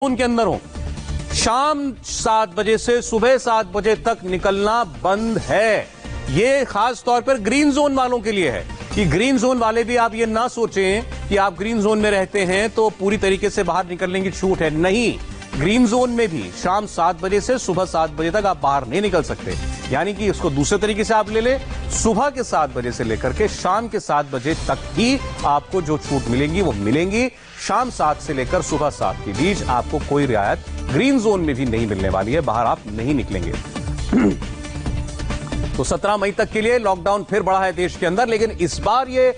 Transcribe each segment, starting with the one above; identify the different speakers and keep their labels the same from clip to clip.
Speaker 1: उनके अंदर हो, शाम 7 बजे से सुबह 7 बजे तक निकलना बंद है। ये खास तौर पर ग्रीन जोन वालों के लिए है कि ग्रीन जोन वाले भी आप ये ना सोचें कि आप ग्रीन जोन में रहते हैं तो पूरी तरीके से बाहर निकलने की छूट है। नहीं, ग्रीन जोन में भी शाम 7 बजे से सुबह 7 बजे तक आप बाहर नहीं निकल सकते। यानी कि इसको दूसरे तरीके से आप ले लें, सुबह के 7 बजे से लेकर के शाम के 7 बजे तक ही आपको जो छूट मिलेंगी वो मिलेंगी। शाम 7 से लेकर सुबह 7 के बीच आपको कोई रियायत ग्रीन जोन में भी नहीं मिलने वाली है, बाहर आप नहीं निकलेंगे। तो 17 मई तक के लिए लॉकडाउन फिर बढ़ा है देश के अंदर, लेकिन इस बार ये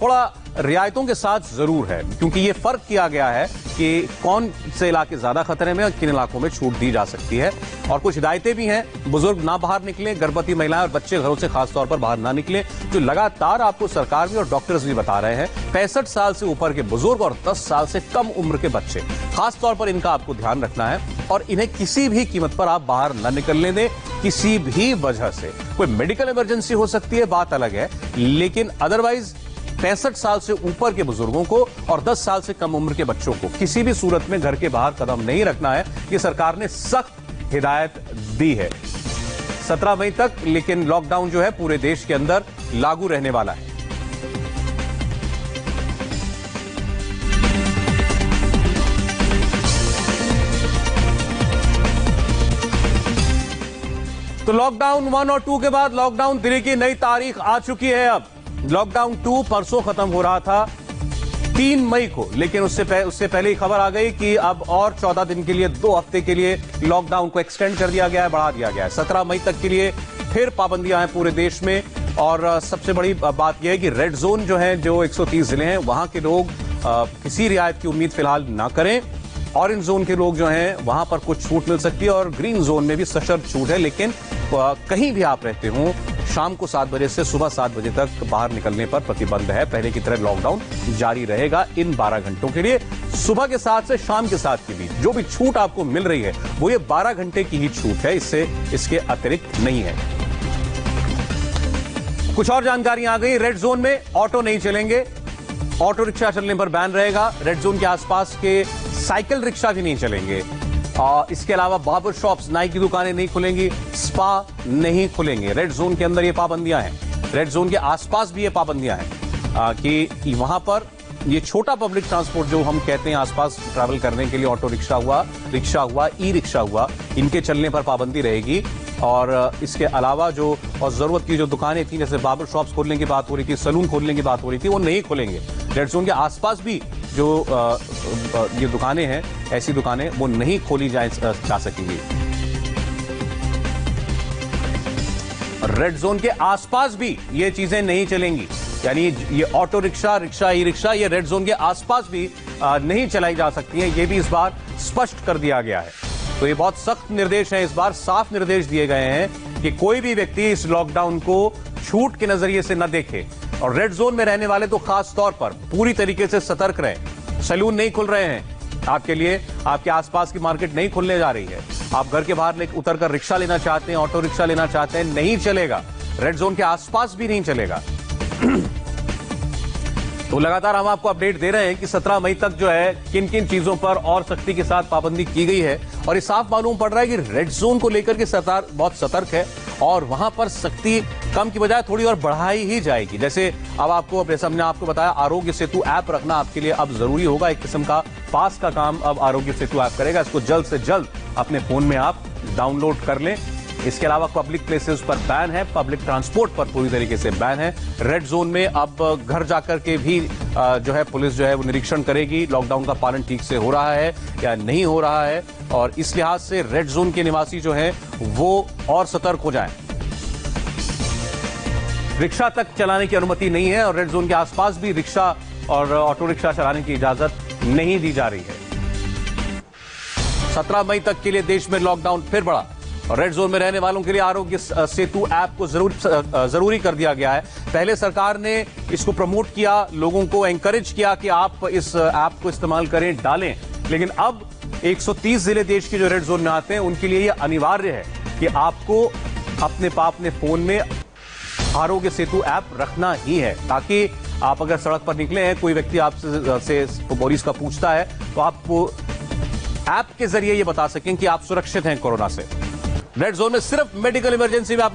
Speaker 1: थोड़ा रियायतों के साथ जरूर है, क्योंकि ये फर्क किया गया है कि कौन से इलाके ज्यादा खतरे में और किन इलाकों में छूट दी जा सकती है। और कुछ हिदायतें भी हैं, बुजुर्ग ना बाहर निकलें, गर्भवती महिलाएं और बच्चे घरों से खासतौर पर बाहर ना निकलें, जो लगातार आपको सरकार भी और डॉक्टर्स भी बता रहे हैं। 65 साल से ऊपर के बुजुर्ग और 10 साल से कम उम्र के बच्चे, खासतौर पर इनका आपको ध्यान रखना है और इन्हें किसी भी कीमत पर आप बाहर न निकलने दें, किसी भी वजह से। कोई मेडिकल इमरजेंसी हो सकती है, बात अलग है, लेकिन अदरवाइज 65 साल से ऊपर के बुजुर्गों को और 10 साल से कम उम्र के बच्चों को किसी भी सूरत में घर के बाहर कदम नहीं रखना है। ये सरकार ने सख्त हिदायत दी है 17 मई तक, लेकिन लॉकडाउन जो है पूरे देश के अंदर लागू रहने वाला है। तो लॉकडाउन 1 और 2 के बाद लॉकडाउन 3 की नई तारीख आ चुकी है। अब लॉकडाउन 2 परसों खत्म हो रहा था 3 मई को, लेकिन उससे पहले ही खबर आ गई कि अब और 14 दिन के लिए, 2 हफ्ते के लिए लॉकडाउन को एक्सटेंड कर दिया गया है, बढ़ा दिया गया है। 17 मई तक के लिए फिर पाबंदियां हैं पूरे देश में। और सबसे बड़ी बात यह है कि रेड जोन जो है, जो 130 जिले हैं, वहां के लोग किसी रियायत की उम्मीद फिलहाल ना करें। ऑरेंज जोन के लोग जो हैं वहां पर कुछ छूट मिल सकती है और ग्रीन जोन में भी सशर्त छूट है, लेकिन कहीं भी आप रहते हो, शाम को 7 बजे से सुबह 7 बजे तक बाहर निकलने पर प्रतिबंध है। पहले की तरह लॉकडाउन जारी रहेगा इन 12 घंटों के लिए। सुबह के 7 से शाम के 7 के बीच जो भी छूट आपको मिल रही है वो ये 12 घंटे की ही छूट है, इसके अतिरिक्त नहीं है। कुछ और जानकारी आ गई। रेड जोन में ऑटो नहीं चलेंगे, ऑटो रिक्शा चलने पर बैन रहेगा। रेड जोन के आसपास के साइकिल रिक्शा भी नहीं चलेंगे। इसके अलावा बार्बर शॉप्स, नाई की दुकानें नहीं खुलेंगी, स्पा नहीं खुलेंगे। रेड जोन के अंदर ये पाबंदियां हैं। रेड जोन के आसपास भी ये पाबंदियां हैं कि वहां पर ये छोटा पब्लिक ट्रांसपोर्ट जो हम कहते हैं आसपास ट्रैवल करने के लिए, ऑटो रिक्शा हुआ, ई रिक्शा हुआ, इनके चलने पर पाबंदी रहेगी। और इसके अलावा जो और जरूरत की जो दुकानें थी, जैसे बार्बर शॉप्स खोलने की बात हो रही थी, सलून खोलने की बात हो रही थी, वो नहीं खोलेंगे। रेड जोन के आसपास भी जो ये दुकानें हैं, ऐसी दुकानें वो नहीं खोली जा सकेंगी। रेड जोन के आसपास भी ये चीजें नहीं चलेंगी, यानी ये ऑटो रिक्शा, ई रिक्शा, ये रेड जोन के आसपास भी नहीं चलाई जा सकती हैं। ये भी इस बार स्पष्ट कर दिया गया है। तो ये बहुत सख्त निर्देश है, इस बार साफ निर्देश दिए गए हैं कि कोई भी व्यक्ति इस लॉकडाउन को छूट के नजरिए से न देखे। और रेड जोन में रहने वाले तो खास तौर पर पूरी तरीके से सतर्क रहें। सैलून नहीं खुल रहे हैं आपके लिए, आपके आसपास की मार्केट नहीं खुलने जा रही है। आप घर के बाहर उतरकर रिक्शा लेना चाहते हैं, ऑटो रिक्शा लेना चाहते हैं, नहीं चलेगा। रेड जोन के आसपास भी नहीं चलेगा। तो लगातार हम आपको अपडेट दे रहे हैं कि 17 मई तक जो है किन किन चीजों पर और सख्ती के साथ पाबंदी की गई है। और ये साफ मालूम पड़ रहा है कि रेड जोन को लेकर के सरकार बहुत सतर्क है और वहां पर सख्ती कम की बजाय थोड़ी और बढ़ाई ही जाएगी। जैसे अब आपको, जैसे हमने आपको बताया, आरोग्य सेतु ऐप रखना आपके लिए अब जरूरी होगा। एक किस्म का पास का काम अब आरोग्य सेतु ऐप करेगा। इसको जल्द से जल्द अपने फोन में आप डाउनलोड कर लें। इसके अलावा पब्लिक प्लेसेस पर बैन है, पब्लिक ट्रांसपोर्ट पर पूरी तरीके से बैन है। रेड जोन में अब घर जाकर के भी जो है पुलिस जो है वो निरीक्षण करेगी, लॉकडाउन का पालन ठीक से हो रहा है या नहीं हो रहा है। और इस लिहाज से रेड जोन के निवासी जो हैं वो और सतर्क हो जाएं। रिक्शा तक चलाने की अनुमति नहीं है और रेड जोन के आसपास भी रिक्शा और ऑटो रिक्शा चलाने की इजाजत नहीं दी जा रही है। 17 मई तक के लिए देश में लॉकडाउन फिर बढ़ा और रेड जोन में रहने वालों के लिए आरोग्य सेतु ऐप को जरूरी कर दिया गया है। पहले सरकार ने इसको प्रमोट किया, लोगों को एंकरेज किया कि आप इस ऐप को इस्तेमाल करें, डालें, लेकिन अब 130 जिले देश के जो रेड जोन में आते हैं उनके लिए यह अनिवार्य है कि आपको अपने फोन में आरोग्य सेतु ऐप रखना ही है, ताकि आप अगर सड़क पर निकले हैं, कोई व्यक्ति आपसे पुलिस का पूछता है तो आप ऐप के जरिए ये बता सकें कि आप सुरक्षित हैं कोरोना से। रेड जोन में सिर्फ मेडिकल इमरजेंसी में आप